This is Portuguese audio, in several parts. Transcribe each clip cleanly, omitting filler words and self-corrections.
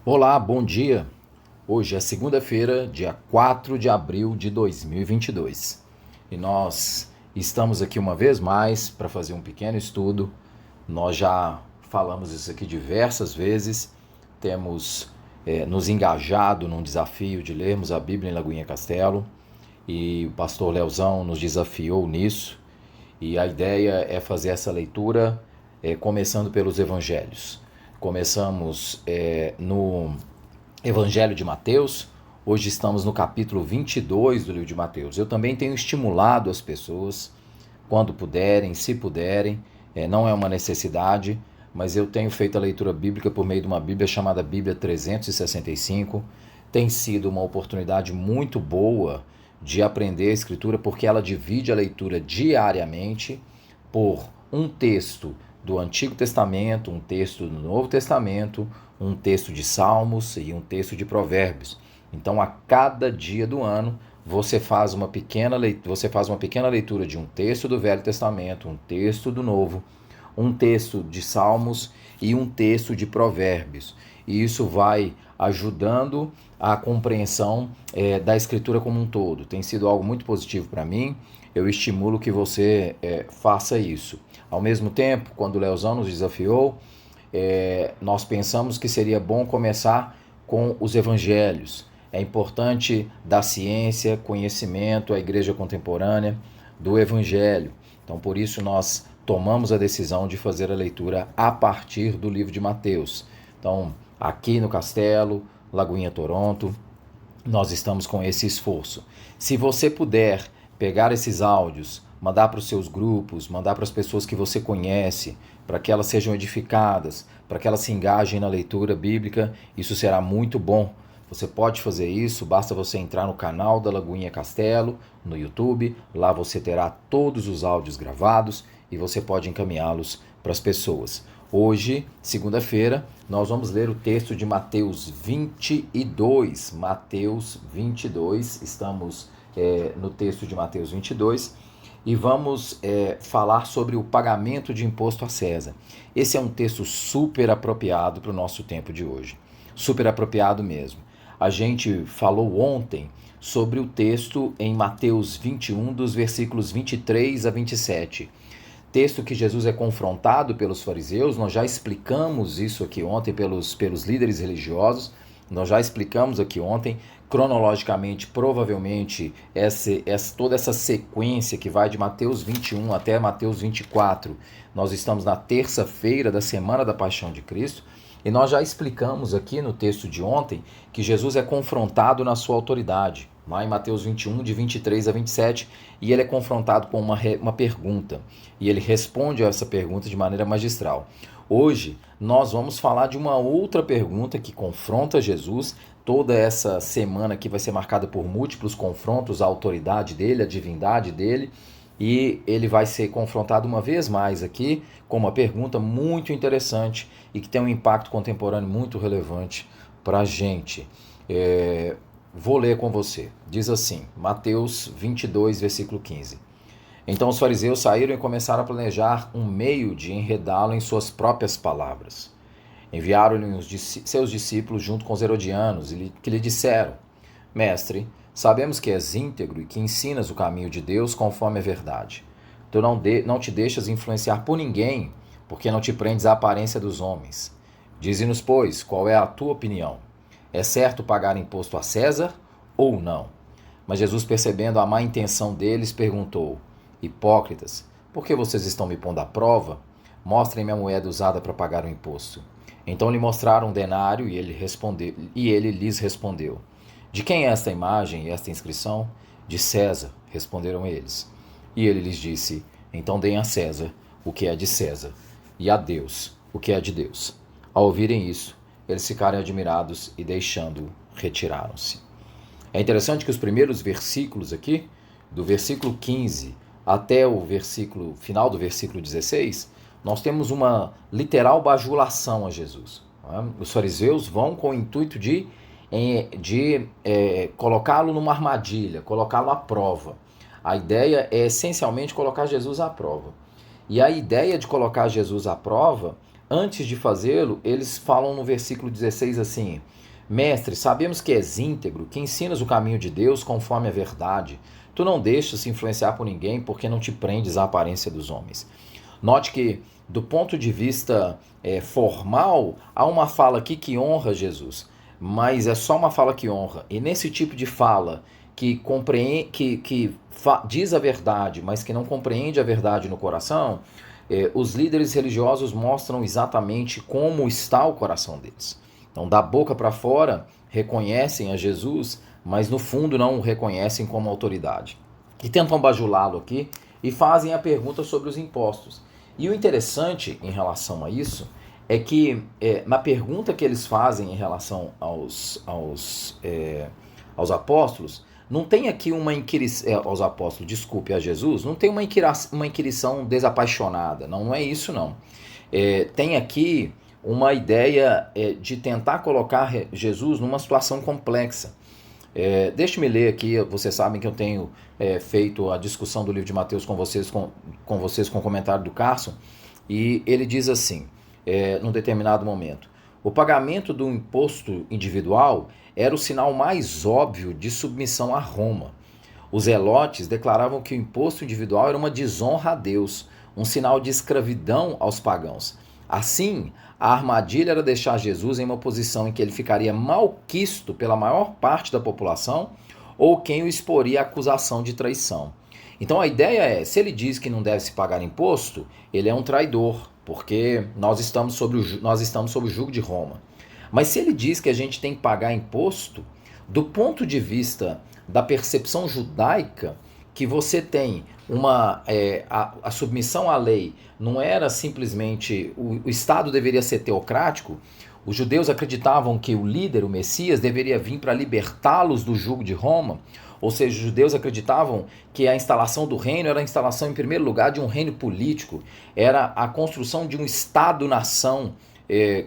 Olá, bom dia. Hoje é segunda-feira, dia 4 de abril de 2022. E nós estamos aqui uma vez mais para fazer um pequeno estudo. Nós já falamos isso aqui diversas vezes, temos nos engajado num desafio de lermos a Bíblia em Lagoinha Castelo e o pastor Leozão nos desafiou nisso. E a ideia é fazer essa leitura começando pelos evangelhos. Começamos no Evangelho de Mateus. Hoje estamos no capítulo 22 do livro de Mateus. Eu também tenho estimulado as pessoas, quando puderem, se puderem, não é uma necessidade, mas eu tenho feito a leitura bíblica por meio de uma Bíblia chamada Bíblia 365. Tem sido uma oportunidade muito boa de aprender a Escritura, porque ela divide a leitura diariamente por um texto do Antigo Testamento, um texto do Novo Testamento, um texto de Salmos e um texto de Provérbios. Então, a cada dia do ano, você faz uma pequena leitura de um texto do Velho Testamento, um texto do Novo, um texto de Salmos e um texto de Provérbios. E isso vai ajudando a compreensão da Escritura como um todo. Tem sido algo muito positivo para mim. Eu estimulo que você faça isso. Ao mesmo tempo, quando o Leozão nos desafiou, nós pensamos que seria bom começar com os evangelhos. É importante dar ciência, conhecimento à igreja contemporânea do evangelho. Então, por isso, nós tomamos a decisão de fazer a leitura a partir do livro de Mateus. Então, aqui no Castelo, Lagoinha Toronto, nós estamos com esse esforço. Se você puder pegar esses áudios, mandar para os seus grupos, mandar para as pessoas que você conhece, para que elas sejam edificadas, para que elas se engajem na leitura bíblica, isso será muito bom. Você pode fazer isso, basta você entrar no canal da Lagoinha Castelo, no YouTube, lá você terá todos os áudios gravados e você pode encaminhá-los para as pessoas. Hoje, segunda-feira, nós vamos ler o texto de Mateus 22. Mateus 22, estamos no texto de Mateus 22 e vamos falar sobre o pagamento de imposto a César. Esse é um texto super apropriado para o nosso tempo de hoje, super apropriado mesmo. A gente falou ontem sobre o texto em Mateus 21, dos versículos 23 a 27. Texto que Jesus é confrontado pelos fariseus. Nós já explicamos isso aqui ontem pelos líderes religiosos. Nós já explicamos aqui ontem, cronologicamente, provavelmente, toda essa sequência que vai de Mateus 21 até Mateus 24. Nós estamos na terça-feira da Semana da Paixão de Cristo. E nós já explicamos aqui no texto de ontem que Jesus é confrontado na sua autoridade, lá em Mateus 21, de 23 a 27, e ele é confrontado com uma pergunta, e ele responde a essa pergunta de maneira magistral. Hoje, nós vamos falar de uma outra pergunta que confronta Jesus. Toda essa semana aqui vai ser marcada por múltiplos confrontos à autoridade dele, à divindade dele, e ele vai ser confrontado uma vez mais aqui com uma pergunta muito interessante e que tem um impacto contemporâneo muito relevante para a gente. Vou ler com você. Diz assim, Mateus 22, versículo 15. Então os fariseus saíram e começaram a planejar um meio de enredá-lo em suas próprias palavras. Enviaram-lhe seus discípulos junto com os herodianos, que lhe disseram: Mestre, sabemos que és íntegro e que ensinas o caminho de Deus conforme a verdade. Tu não te deixas influenciar por ninguém, porque não te prendes à aparência dos homens. Dize-nos, pois, qual é a tua opinião? É certo pagar imposto a César ou não? Mas Jesus, percebendo a má intenção deles, perguntou: Hipócritas, por que vocês estão me pondo à prova? Mostrem-me a moeda usada para pagar o imposto. Então lhe mostraram um denário e ele lhes respondeu: De quem é esta imagem e esta inscrição? De César, responderam eles. E ele lhes disse: Então deem a César o que é de César, e a Deus o que é de Deus. Ao ouvirem isso, eles ficaram admirados e, deixando-o, retiraram-se. É interessante que os primeiros versículos aqui, do versículo 15 até o final do versículo 16, nós temos uma literal bajulação a Jesus. Os fariseus vão com o intuito de colocá-lo numa armadilha, colocá-lo à prova. A ideia é essencialmente colocar Jesus à prova. E a ideia de colocar Jesus à prova antes de fazê-lo, eles falam no versículo 16 assim: Mestre, sabemos que és íntegro, que ensinas o caminho de Deus conforme a verdade. Tu não deixas se influenciar por ninguém, porque não te prendes à aparência dos homens. Note que, do ponto de vista formal, há uma fala aqui que honra Jesus, mas é só uma fala que honra. E nesse tipo de fala que compreende, diz a verdade, mas que não compreende a verdade no coração, os líderes religiosos mostram exatamente como está o coração deles. Então, da boca para fora, reconhecem a Jesus, mas no fundo não o reconhecem como autoridade. E tentam bajulá-lo aqui e fazem a pergunta sobre os impostos. E o interessante em relação a isso é que na pergunta que eles fazem em relação aos apóstolos, não tem aqui uma inquirição, aos apóstolos, desculpe, a Jesus, não tem uma inquirição desapaixonada, não é isso não. Tem aqui uma ideia de tentar colocar Jesus numa situação complexa. Deixe-me ler aqui, vocês sabem que eu tenho feito a discussão do livro de Mateus com vocês com o comentário do Carson, e ele diz assim, num determinado momento: o pagamento do imposto individual era o sinal mais óbvio de submissão a Roma. Os zelotes declaravam que o imposto individual era uma desonra a Deus, um sinal de escravidão aos pagãos. Assim, a armadilha era deixar Jesus em uma posição em que ele ficaria malquisto pela maior parte da população ou quem o exporia à acusação de traição. Então a ideia é, se ele diz que não deve se pagar imposto, ele é um traidor, porque nós estamos sob o jugo de Roma. Mas se ele diz que a gente tem que pagar imposto, do ponto de vista da percepção judaica, que você tem a submissão à lei não era simplesmente, o Estado deveria ser teocrático, os judeus acreditavam que o líder, o Messias, deveria vir para libertá-los do jugo de Roma, ou seja, os judeus acreditavam que a instalação do reino era a instalação, em primeiro lugar, de um reino político, era a construção de um Estado-nação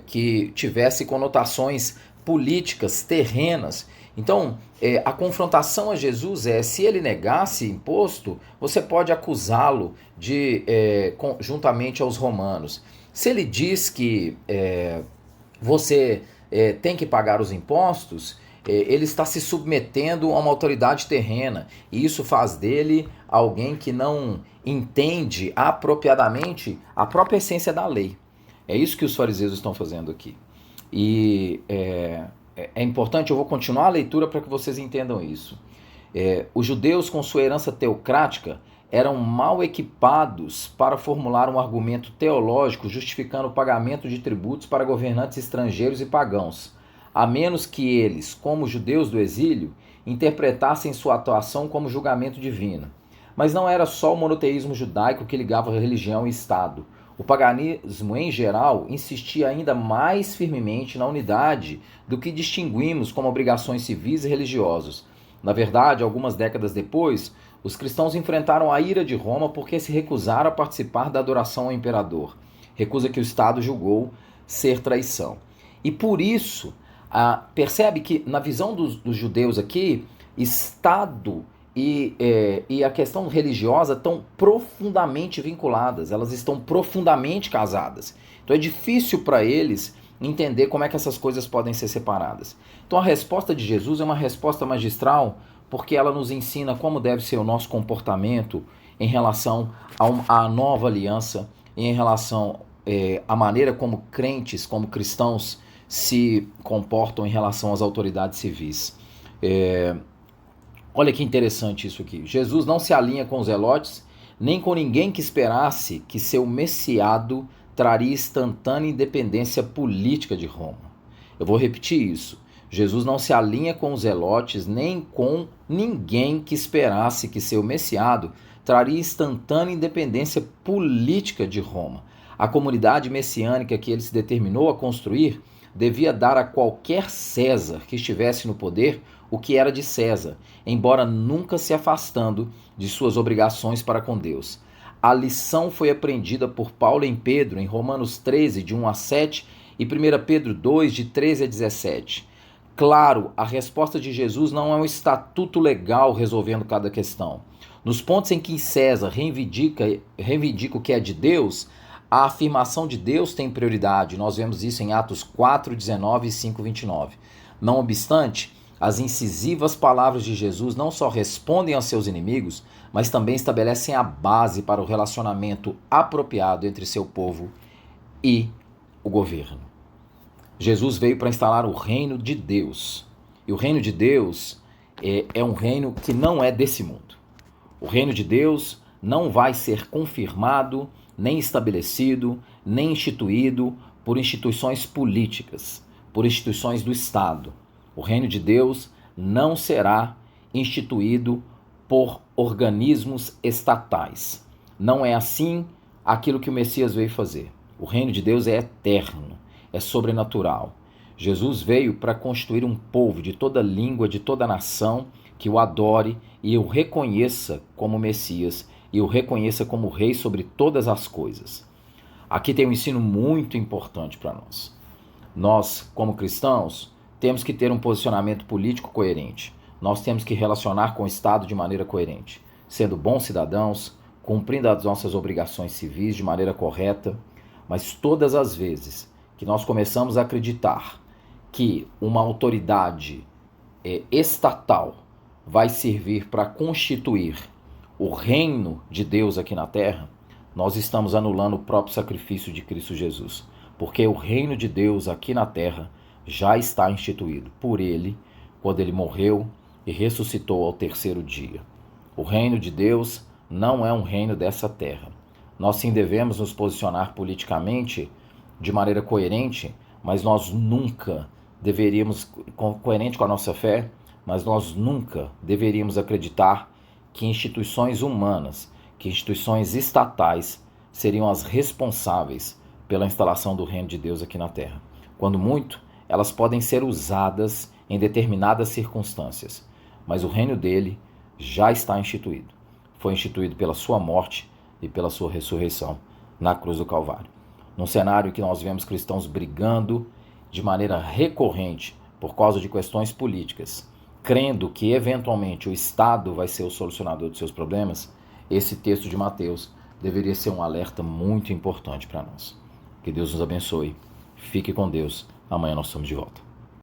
que tivesse conotações políticas, terrenas. Então, a confrontação a Jesus se ele negasse imposto, você pode acusá-lo juntamente aos romanos. Se ele diz que você tem que pagar os impostos, ele está se submetendo a uma autoridade terrena, e isso faz dele alguém que não entende apropriadamente a própria essência da lei. É isso que os fariseus estão fazendo aqui. E é importante, eu vou continuar a leitura para que vocês entendam isso. Os judeus, com sua herança teocrática, eram mal equipados para formular um argumento teológico justificando o pagamento de tributos para governantes estrangeiros e pagãos, a menos que eles, como judeus do exílio, interpretassem sua atuação como julgamento divino. Mas não era só o monoteísmo judaico que ligava a religião e Estado. O paganismo, em geral, insistia ainda mais firmemente na unidade do que distinguimos como obrigações civis e religiosas. Na verdade, algumas décadas depois, os cristãos enfrentaram a ira de Roma porque se recusaram a participar da adoração ao imperador, recusa que o Estado julgou ser traição. E por isso, percebe que na visão dos judeus aqui, Estado e a questão religiosa estão profundamente vinculadas, elas estão profundamente casadas. Então é difícil para eles entender como é que essas coisas podem ser separadas. Então a resposta de Jesus é uma resposta magistral, porque ela nos ensina como deve ser o nosso comportamento em relação à nova aliança, em relação à maneira como crentes, como cristãos se comportam em relação às autoridades civis. Olha que interessante isso aqui. Jesus não se alinha com os zelotes, nem com ninguém que esperasse que seu messiado traria instantânea independência política de Roma. Eu vou repetir isso. Jesus não se alinha com os zelotes, nem com ninguém que esperasse que seu messiado traria instantânea independência política de Roma. A comunidade messiânica que ele se determinou a construir devia dar a qualquer César que estivesse no poder o que era de César, embora nunca se afastando de suas obrigações para com Deus. A lição foi aprendida por Paulo em Pedro, em Romanos 13, de 1 a 7, e 1 Pedro 2, de 13 a 17. Claro, a resposta de Jesus não é um estatuto legal resolvendo cada questão. Nos pontos em que César reivindica o que é de Deus, A afirmação de Deus tem prioridade. Nós vemos isso em Atos 4:19 e 5:29. Não obstante, as incisivas palavras de Jesus não só respondem aos seus inimigos, mas também estabelecem a base para o relacionamento apropriado entre seu povo e o governo. Jesus veio para instalar o reino de Deus. E o reino de Deus é um reino que não é desse mundo. O reino de Deus não vai ser confirmado, nem estabelecido, nem instituído por instituições políticas, por instituições do Estado. O reino de Deus não será instituído por organismos estatais. Não é assim aquilo que o Messias veio fazer. O reino de Deus é eterno, é sobrenatural. Jesus veio para constituir um povo de toda língua, de toda nação, que o adore e o reconheça como Messias e o reconheça como Rei sobre todas as coisas. Aqui tem um ensino muito importante para nós. Nós, como cristãos, temos que ter um posicionamento político coerente. Nós temos que relacionar com o Estado de maneira coerente, sendo bons cidadãos, cumprindo as nossas obrigações civis de maneira correta, mas todas as vezes que nós começamos a acreditar que uma autoridade estatal vai servir para constituir o reino de Deus aqui na terra, nós estamos anulando o próprio sacrifício de Cristo Jesus. Porque o reino de Deus aqui na terra já está instituído por ele, quando ele morreu e ressuscitou ao terceiro dia. O reino de Deus não é um reino dessa terra. Nós sim devemos nos posicionar politicamente de maneira coerente, mas nós nunca deveríamos, coerente com a nossa fé, mas nós nunca deveríamos acreditar que instituições humanas, que instituições estatais seriam as responsáveis pela instalação do reino de Deus aqui na terra. Quando muito, elas podem ser usadas em determinadas circunstâncias, mas o reino dele já está instituído. Foi instituído pela sua morte e pela sua ressurreição na cruz do Calvário. Num cenário que nós vemos cristãos brigando de maneira recorrente por causa de questões políticas, crendo que eventualmente o Estado vai ser o solucionador dos seus problemas, esse texto de Mateus deveria ser um alerta muito importante para nós. Que Deus nos abençoe. Fique com Deus. Amanhã nós estamos de volta.